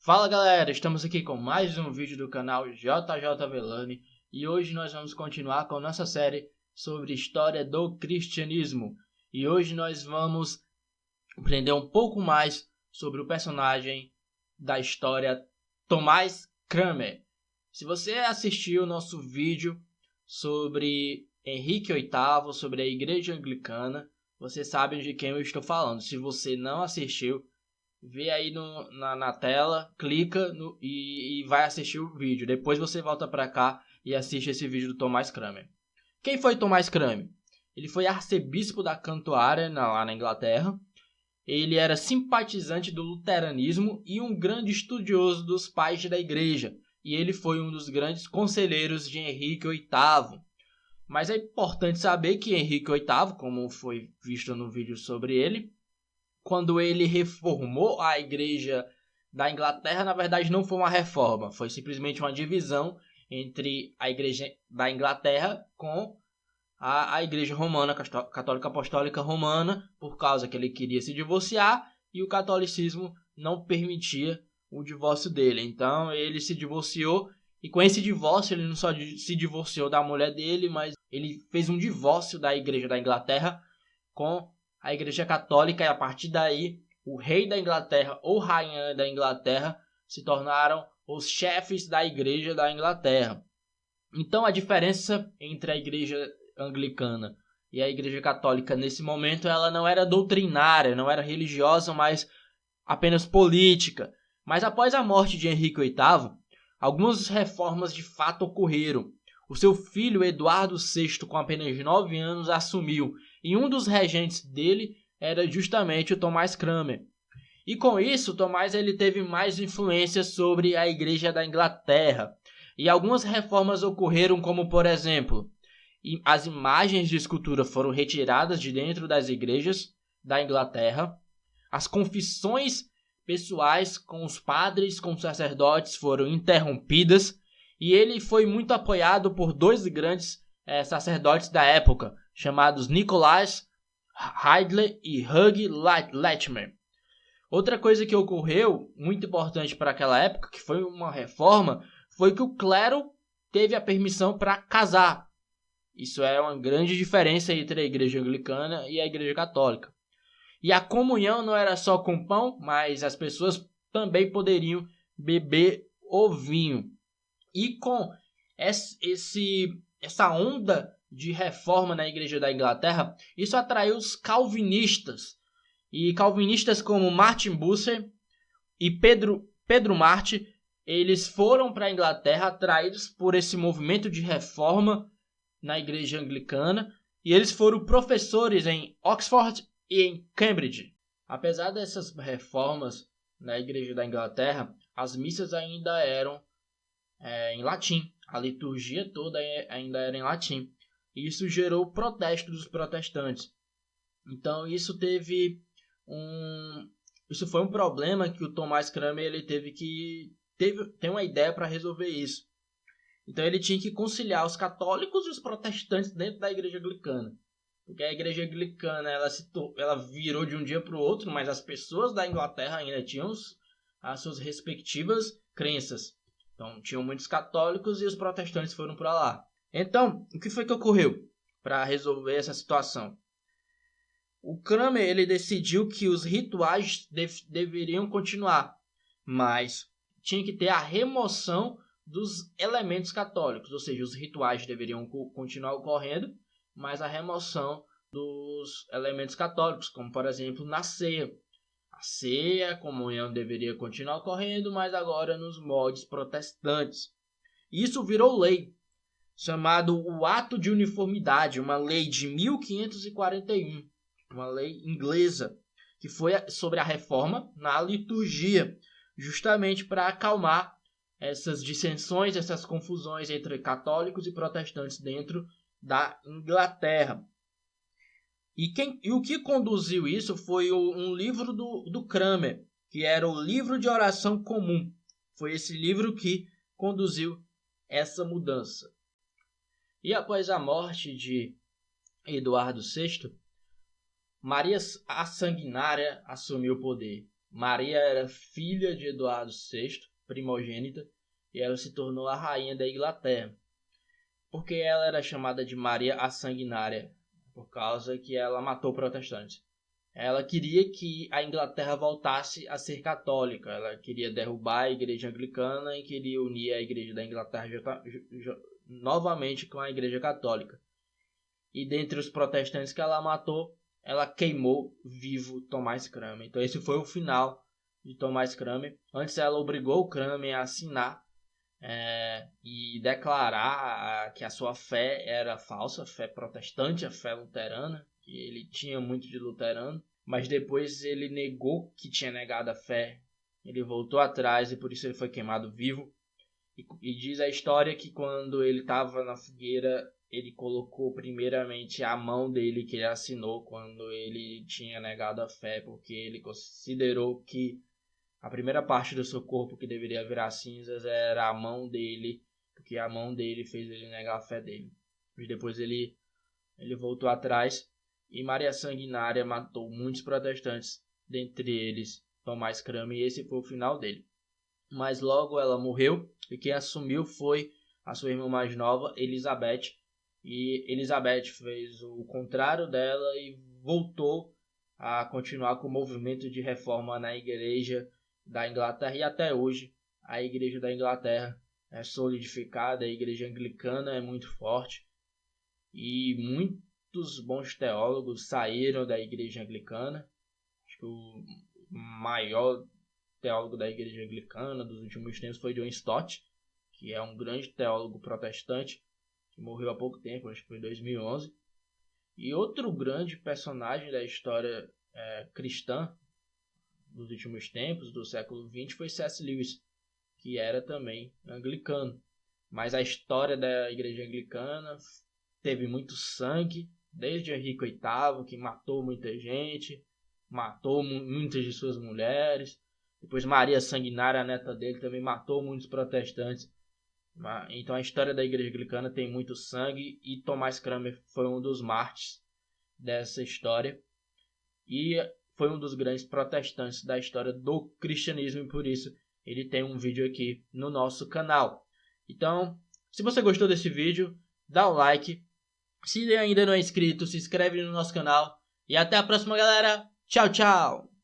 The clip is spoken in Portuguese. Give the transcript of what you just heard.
Fala galera, estamos aqui com mais um vídeo do canal JJ Velani e hoje nós vamos continuar com nossa série sobre história do cristianismo. E hoje nós vamos aprender um pouco mais sobre o personagem da história Tomás Cranmer. Se você assistiu o nosso vídeo sobre Henrique VIII, sobre a Igreja Anglicana, você sabe de quem eu estou falando. Se você não assistiu, vê aí na tela, clica e vai assistir o vídeo. Depois você volta para cá e assiste esse vídeo do Tomás Cranmer. Quem foi Tomás Cranmer? Ele foi arcebispo da Cantuária, lá na Inglaterra. Ele era simpatizante do luteranismo e um grande estudioso dos pais da igreja. E ele foi um dos grandes conselheiros de Henrique VIII. Mas é importante saber que Henrique VIII, como foi visto no vídeo sobre ele, quando ele reformou a igreja da Inglaterra, na verdade não foi uma reforma, foi simplesmente uma divisão entre a igreja da Inglaterra com a igreja romana, católica apostólica romana, por causa que ele queria se divorciar e o catolicismo não permitia o divórcio dele. Então ele se divorciou e com esse divórcio ele não só se divorciou da mulher dele, mas ele fez um divórcio da igreja da Inglaterra com a Igreja Católica, e a partir daí o rei da Inglaterra ou rainha da Inglaterra se tornaram os chefes da Igreja da Inglaterra. Então a diferença entre a Igreja Anglicana e a Igreja Católica nesse momento, ela não era doutrinária, não era religiosa, mas apenas política. Mas após a morte de Henrique VIII, algumas reformas de fato ocorreram. O seu filho Eduardo VI, com apenas 9 anos, assumiu, e um dos regentes dele era justamente o Tomás Cranmer. E com isso, Tomás ele teve mais influência sobre a Igreja da Inglaterra. E algumas reformas ocorreram, como por exemplo, as imagens de escultura foram retiradas de dentro das igrejas da Inglaterra, as confissões pessoais com os padres, com os sacerdotes foram interrompidas, e ele foi muito apoiado por dois grandes sacerdotes da época, chamados Nicholas Ridley e Hugh Latimer. Outra coisa que ocorreu, muito importante para aquela época, que foi uma reforma, foi que o clero teve a permissão para casar. Isso é uma grande diferença entre a igreja anglicana e a igreja católica. E a comunhão não era só com pão, mas as pessoas também poderiam beber o vinho. E com essa onda de reforma na igreja da Inglaterra, isso atraiu os calvinistas. E calvinistas como Martin Bucer e Pedro Marty, eles foram para a Inglaterra atraídos por esse movimento de reforma na igreja anglicana. E eles foram professores em Oxford e em Cambridge. Apesar dessas reformas na igreja da Inglaterra, as missas ainda eram em latim. A liturgia toda ainda era em latim. E isso gerou protesto dos protestantes. Então isso isso foi um problema que o Tomás Cranmer ele teve uma ideia para resolver isso. Então ele tinha que conciliar os católicos e os protestantes dentro da igreja anglicana. Porque a igreja anglicana ela virou de um dia para o outro, mas as pessoas da Inglaterra ainda tinham as suas respectivas crenças. Então, tinham muitos católicos e os protestantes foram para lá. Então, o que foi que ocorreu para resolver essa situação? O Cranmer ele decidiu que os rituais deveriam continuar, mas tinha que ter a remoção dos elementos católicos, ou seja, os rituais deveriam continuar ocorrendo, mas a remoção dos elementos católicos, como por exemplo na ceia. A ceia, a comunhão deveria continuar ocorrendo, mas agora nos moldes protestantes. Isso virou lei, chamado o Ato de Uniformidade, uma lei de 1541, uma lei inglesa, que foi sobre a reforma na liturgia, justamente para acalmar essas dissensões, essas confusões entre católicos e protestantes dentro da Inglaterra. E o que conduziu isso foi um livro do Cranmer, que era o Livro de Oração Comum. Foi esse livro que conduziu essa mudança. E após a morte de Eduardo VI, Maria a Sanguinária assumiu o poder. Maria era filha de Eduardo VI, primogênita, e ela se tornou a rainha da Inglaterra. Porque ela era chamada de Maria a Sanguinária, por causa que ela matou protestantes. Ela queria que a Inglaterra voltasse a ser católica. Ela queria derrubar a igreja anglicana e queria unir a igreja da Inglaterra novamente com a igreja católica. E dentre os protestantes que ela matou, ela queimou vivo Thomas Cranmer. Então esse foi o final de Thomas Cranmer. Antes ela obrigou o Cranmer a assinar e declarar que a sua fé era falsa, a fé protestante, a fé luterana, que ele tinha muito de luterano, mas depois ele negou que tinha negado a fé, ele voltou atrás e por isso ele foi queimado vivo. E diz a história que quando ele estava na fogueira, ele colocou primeiramente a mão dele que ele assinou quando ele tinha negado a fé, porque ele considerou que a primeira parte do seu corpo que deveria virar cinzas era a mão dele, porque a mão dele fez ele negar a fé dele. E depois ele voltou atrás e Maria Sanguinária matou muitos protestantes, dentre eles Thomas Cranmer, e esse foi o final dele. Mas logo ela morreu e quem assumiu foi a sua irmã mais nova, Elizabeth. E Elizabeth fez o contrário dela e voltou a continuar com o movimento de reforma na igreja da Inglaterra, e até hoje a igreja da Inglaterra é solidificada, a igreja anglicana é muito forte e muitos bons teólogos saíram da igreja anglicana. Acho que o maior teólogo da igreja anglicana dos últimos tempos foi John Stott, que é um grande teólogo protestante que morreu há pouco tempo, acho que foi em 2011. E outro grande personagem da história cristã dos últimos tempos, do século XX, foi C.S. Lewis, que era também anglicano. Mas a história da igreja anglicana teve muito sangue, desde Henrique VIII, que matou muita gente, matou muitas de suas mulheres. Depois Maria Sanguinária, a neta dele, também matou muitos protestantes. Então a história da igreja anglicana tem muito sangue e Thomas Cranmer foi um dos mártires dessa história. E foi um dos grandes protestantes da história do cristianismo e por isso ele tem um vídeo aqui no nosso canal. Então, se você gostou desse vídeo, dá um like. Se ainda não é inscrito, se inscreve no nosso canal. E até a próxima, galera. Tchau, tchau!